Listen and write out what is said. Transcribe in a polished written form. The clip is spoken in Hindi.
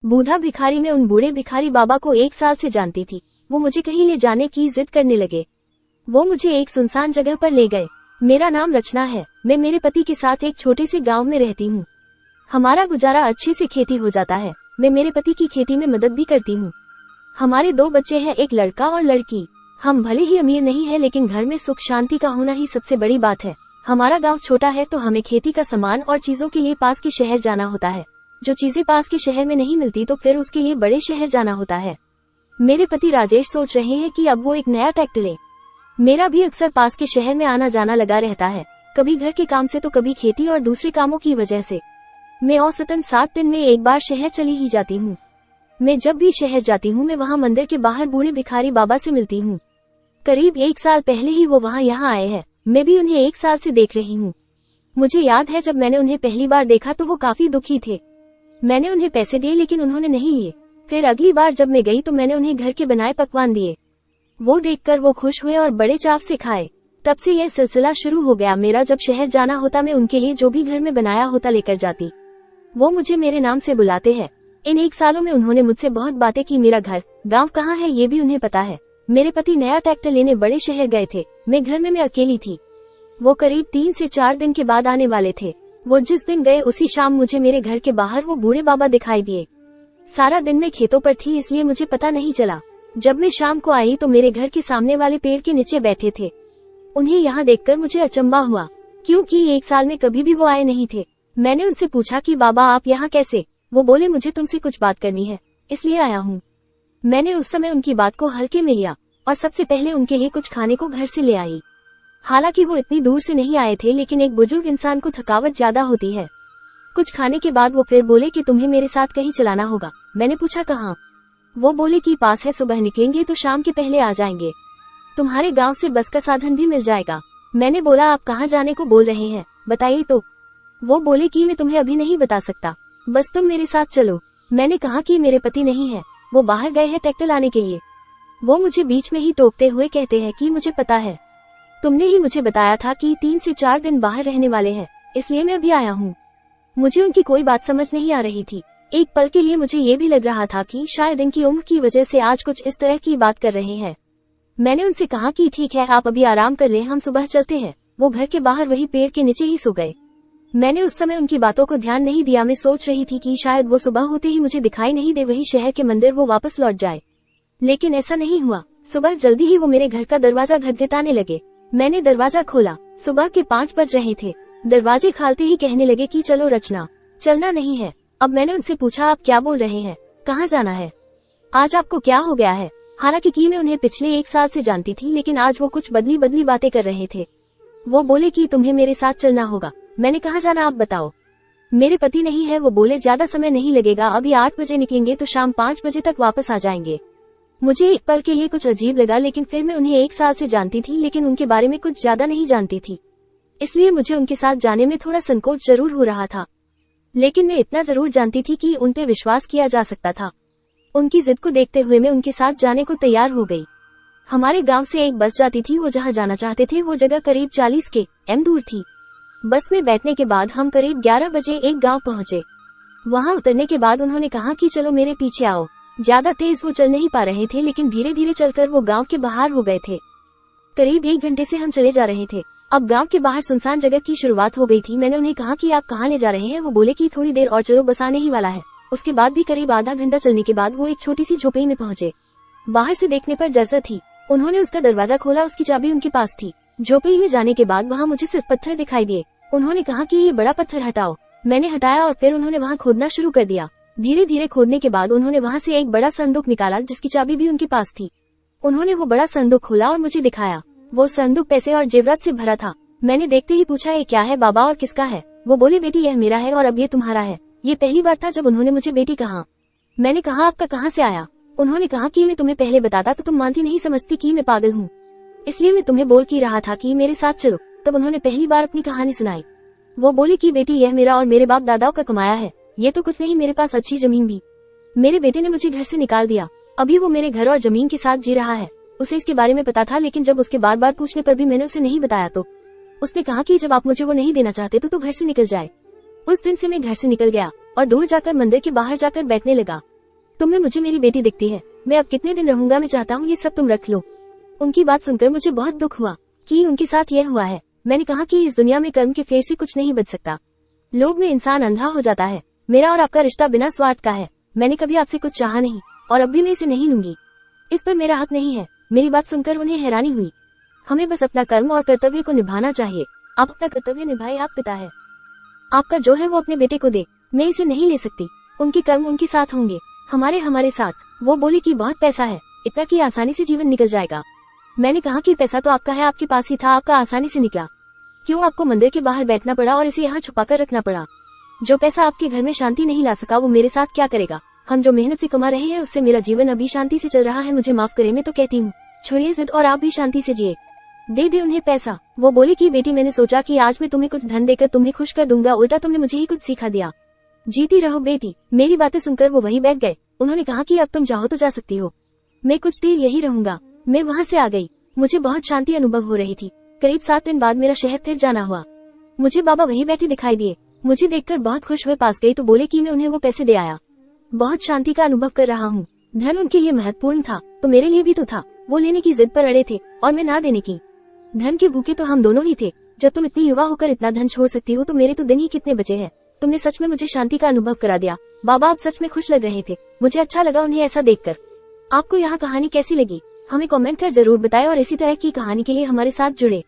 बूढ़ा भिखारी मैं उन बूढ़े भिखारी बाबा को 1 साल से जानती थी। वो मुझे कहीं ले जाने की जिद करने लगे। वो मुझे एक सुनसान जगह पर ले गए। मेरा नाम रचना है। मैं मेरे पति के साथ एक छोटे से गांव में रहती हूँ। हमारा गुजारा अच्छे से खेती हो जाता है। मैं मेरे पति की खेती में मदद भी करती हूँ। हमारे 2 बच्चे हैं, एक लड़का और लड़की। हम भले ही अमीर नहीं है, लेकिन घर में सुख शांति का होना ही सबसे बड़ी बात है। हमारा गांव छोटा है, तो हमें खेती का सामान और चीजों के लिए पास के शहर जाना होता है। जो चीजें पास के शहर में नहीं मिलती तो फिर उसके लिए बड़े शहर जाना होता है। मेरे पति राजेश सोच रहे हैं कि अब वो एक नया ट्रैक्टर ले। मेरा भी अक्सर पास के शहर में आना जाना लगा रहता है, कभी घर के काम से तो कभी खेती और दूसरे कामों की वजह से। मैं औसतन 7 दिन में एक बार शहर चली ही जाती हूँ। मैं जब भी शहर जाती हूँ, मैं वहाँ मंदिर के बाहर बूढ़े भिखारी बाबा से मिलती हूँ। करीब 1 साल पहले ही वो वहाँ यहाँ आए हैं। मैं भी उन्हें 1 साल से देख रही हूँ। मुझे याद है, जब मैंने उन्हें पहली बार देखा तो वो काफी दुखी थे। मैंने उन्हें पैसे दिए, लेकिन उन्होंने नहीं लिए। फिर अगली बार जब मैं गई तो मैंने उन्हें घर के बनाए पकवान दिए। वो देखकर वो खुश हुए और बड़े चाव से खाए। तब से यह सिलसिला शुरू हो गया। मेरा जब शहर जाना होता, मैं उनके लिए जो भी घर में बनाया होता लेकर जाती। वो मुझे मेरे नाम से बुलाते हैं। इन 1 सालों में उन्होंने मुझसे बहुत बातें की। मेरा घर गांव कहाँ है ये भी उन्हें पता है। मेरे पति नया ट्रैक्टर लेने बड़े शहर गए थे। मैं घर में अकेली थी। वो करीब 3 से 4 दिन के बाद आने वाले थे। वो जिस दिन गए उसी शाम मुझे मेरे घर के बाहर वो बूढ़े बाबा दिखाई दिए। सारा दिन मैं खेतों पर थी, इसलिए मुझे पता नहीं चला। जब मैं शाम को आई तो मेरे घर के सामने वाले पेड़ के नीचे बैठे थे। उन्हें यहाँ देखकर मुझे अचंभा हुआ, क्योंकि 1 साल में कभी भी वो आए नहीं थे। मैंने उनसे पूछा कि बाबा आप यहाँ कैसे? वो बोले मुझे तुमसे कुछ बात करनी है, इसलिए आया हूँ। मैंने उस समय उनकी बात को हल्के में लिया और सबसे पहले उनके लिए कुछ खाने को घर से ले आई। हालांकि वो इतनी दूर से नहीं आए थे, लेकिन एक बुजुर्ग इंसान को थकावट ज्यादा होती है। कुछ खाने के बाद वो फिर बोले कि तुम्हें मेरे साथ कहीं चलाना होगा। मैंने पूछा कहाँ? वो बोले कि पास है, सुबह निकलेंगे तो शाम के पहले आ जाएंगे। तुम्हारे गांव से बस का साधन भी मिल जाएगा। मैंने बोला आप कहाँ जाने को बोल रहे हैं, बताइए तो। वो बोले कि मैं तुम्हें अभी नहीं बता सकता, बस तुम मेरे साथ चलो। मैंने कहा कि मेरे पति नहीं है, वो बाहर गए हैं ट्रैक्टर लाने के लिए। वो मुझे बीच में ही टोकते हुए कहते हैं कि मुझे पता है, तुमने ही मुझे बताया था कि 3 से 4 दिन बाहर रहने वाले हैं, इसलिए मैं अभी आया हूँ। मुझे उनकी कोई बात समझ नहीं आ रही थी। एक पल के लिए मुझे ये भी लग रहा था कि शायद इनकी उम्र की वजह से आज कुछ इस तरह की बात कर रहे हैं। मैंने उनसे कहा कि ठीक है, आप अभी आराम कर लें, हम सुबह चलते हैं। वो घर के बाहर वही पेड़ के नीचे ही सो गए। मैंने उस समय उनकी बातों को ध्यान नहीं दिया। मैं सोच रही थी कि शायद वो सुबह होते ही मुझे दिखाई नहीं दे, वही शहर के मंदिर वो वापस लौट जाए। लेकिन ऐसा नहीं हुआ। सुबह जल्दी ही वो मेरे घर का दरवाजा घटघटाने लगे। मैंने दरवाजा खोला। सुबह के 5 बज रहे थे। दरवाजे खालते ही कहने लगे कि चलो रचना, चलना नहीं है। अब मैंने उनसे पूछा आप क्या बोल रहे हैं, कहाँ जाना है, आज आपको क्या हो गया है? हालांकि मैं उन्हें पिछले 1 साल से जानती थी, लेकिन आज वो कुछ बदली बदली बातें कर रहे थे। वो बोले कि तुम्हें मेरे साथ चलना होगा। मैंने कहा जाना आप बताओ। मेरे पति नहीं है। वो बोले ज्यादा समय नहीं लगेगा, अभी 8 बजे निकलेंगे तो शाम 5 बजे तक वापस आ जाएंगे। मुझे एक पल के लिए कुछ अजीब लगा, लेकिन फिर मैं उन्हें 1 साल से जानती थी, लेकिन उनके बारे में कुछ ज्यादा नहीं जानती थी, इसलिए मुझे उनके साथ जाने में थोड़ा संकोच जरूर हो रहा था। लेकिन मैं इतना जरूर जानती थी कि उन पे विश्वास किया जा सकता था। उनकी जिद को देखते हुए मैं उनके साथ जाने को तैयार हो गई। हमारे गांव से एक बस जाती थी। वो जहां जाना चाहते थे वो जगह करीब 40 km दूर थी। बस में बैठने के बाद हम करीब 11 बजे एक गांव पहुंचे। वहां उतरने के बाद उन्होंने कहा कि चलो मेरे पीछे आओ। ज्यादा तेज वो चल नहीं पा रहे थे, लेकिन धीरे धीरे चलकर वो गांव के बाहर हो गए थे। करीब 1 घंटे से हम चले जा रहे थे। अब गांव के बाहर सुनसान जगह की शुरुआत हो गई थी। मैंने उन्हें कहा कि आप कहाँ ले जा रहे हैं? वो बोले कि थोड़ी देर और चलो, बस आने ही वाला है। उसके बाद भी करीब आधा घंटा चलने के बाद वो एक छोटी सी झोपड़ी में पहुंचे। बाहर से देखने पर जैसा थी। उन्होंने उसका दरवाजा खोला, उसकी चाबी उनके पास थी। झोपड़ी में जाने के बाद वहाँ मुझे सिर्फ पत्थर दिखाई दिए। उन्होंने कहा कि ये बड़ा पत्थर हटाओ। मैंने हटाया और फिर उन्होंने वहाँ खोदना शुरू कर दिया। धीरे धीरे खोदने के बाद उन्होंने वहाँ से एक बड़ा संदूक निकाला, जिसकी चाबी भी उनके पास थी। उन्होंने वो बड़ा संदूक खोला और मुझे दिखाया। वो संदूक पैसे और जेवरात से भरा था। मैंने देखते ही पूछा ये क्या है बाबा और किसका है? वो बोले बेटी यह मेरा है और अब ये तुम्हारा है। ये पहली बार था जब उन्होंने मुझे बेटी कहा। मैंने कहा आपका कहाँ से आया? उन्होंने कहा कि मैं तुम्हें पहले बताता तो तुम मानती नहीं, समझती कि मैं पागल हूँ, इसलिए मैं तुम्हें बोल के रहा था कि मेरे साथ चलो। तब उन्होंने पहली बार अपनी कहानी सुनाई। वो बोली कि बेटी यह मेरा और मेरे बाप दादाओं का कमाया है। ये तो कुछ नहीं, मेरे पास अच्छी जमीन भी। मेरे बेटे ने मुझे घर से निकाल दिया। अभी वो मेरे घर और जमीन के साथ जी रहा है। उसे इसके बारे में पता था, लेकिन जब उसके बार बार पूछने पर भी मैंने उसे नहीं बताया तो उसने कहा कि जब आप मुझे वो नहीं देना चाहते तो घर से निकल जाए। उस दिन से मैं घर से निकल गया और दूर जाकर मंदिर के बाहर जाकर बैठने लगा। तुम में मुझे मेरी बेटी दिखती है। मैं अब कितने दिन रहूंगा, मैं चाहता हूँ ये सब तुम रख लो। उनकी बात सुनकर मुझे बहुत दुख हुआ कि उनके साथ यह हुआ है। मैंने कहा कि इस दुनिया में कर्म के फेर से कुछ नहीं बच सकता। लोभ में इंसान अंधा हो जाता है। मेरा और आपका रिश्ता बिना स्वार्थ का है। मैंने कभी आपसे कुछ चाहा नहीं और अब भी मैं इसे नहीं लूंगी। इस पर मेरा हक नहीं है। मेरी बात सुनकर उन्हें हैरानी हुई। हमें बस अपना कर्म और कर्तव्य को निभाना चाहिए। आप अपना कर्तव्य निभाए, आप पिता है। आपका जो है वो अपने बेटे को दे। मैं इसे नहीं ले सकती। उनके कर्म उनके साथ होंगे, हमारे साथ। वो बोली कि बहुत पैसा है, इतना कि आसानी से जीवन निकल जाएगा। मैंने कहा कि पैसा तो आपका है, आपके पास ही था, आपका आसानी से निकला। क्यों आपको मंदिर के बाहर बैठना पड़ा और इसे यहाँ छुपाकर रखना पड़ा? जो पैसा आपके घर में शांति नहीं ला सका वो मेरे साथ क्या करेगा? हम जो मेहनत से कमा रहे हैं उससे मेरा जीवन अभी शांति से चल रहा है। मुझे माफ करें, मैं तो कहती हूँ छोड़िए जिद और आप भी शांति से जिए। दे दे उन्हें पैसा। वो बोली कि बेटी, मैंने सोचा कि आज मैं तुम्हें कुछ धन देकर तुम्हें खुश कर दूंगा, उल्टा तुमने मुझे ही कुछ सिखा दिया। जीती रहो बेटी। मेरी बातें सुनकर वो वहीं बैठ गए। उन्होंने कहा कि अब तुम चाहो तो जा सकती हो, मैं कुछ देर यही रहूंगा। मैं वहाँ से आ गई। मुझे बहुत शांति अनुभव हो रही थी। करीब 7 दिन बाद मेरा शहर फिर जाना हुआ। मुझे बाबा वहीं बैठे दिखाई दिए। मुझे देखकर बहुत खुश हुए, पास गई तो बोले कि मैं उन्हें वो पैसे दे आया। बहुत शांति का अनुभव कर रहा हूँ। धन उनके लिए महत्वपूर्ण था तो मेरे लिए भी तो था। वो लेने की जिद पर अड़े थे और मैं ना देने की। धन के भूखे तो हम दोनों ही थे। जब तुम इतनी युवा होकर इतना धन छोड़ सकती हो तो मेरे तो दिन ही कितने बचे हैं। तुमने सच में मुझे शांति का अनुभव करा दिया। बाबा आप सच में खुश लग रहे थे। मुझे अच्छा लगा उन्हें ऐसा देखकर। आपको यहाँ कहानी कैसी लगी हमें कमेंट कर जरूर बताएं और इसी तरह की कहानी के लिए हमारे साथ जुड़े।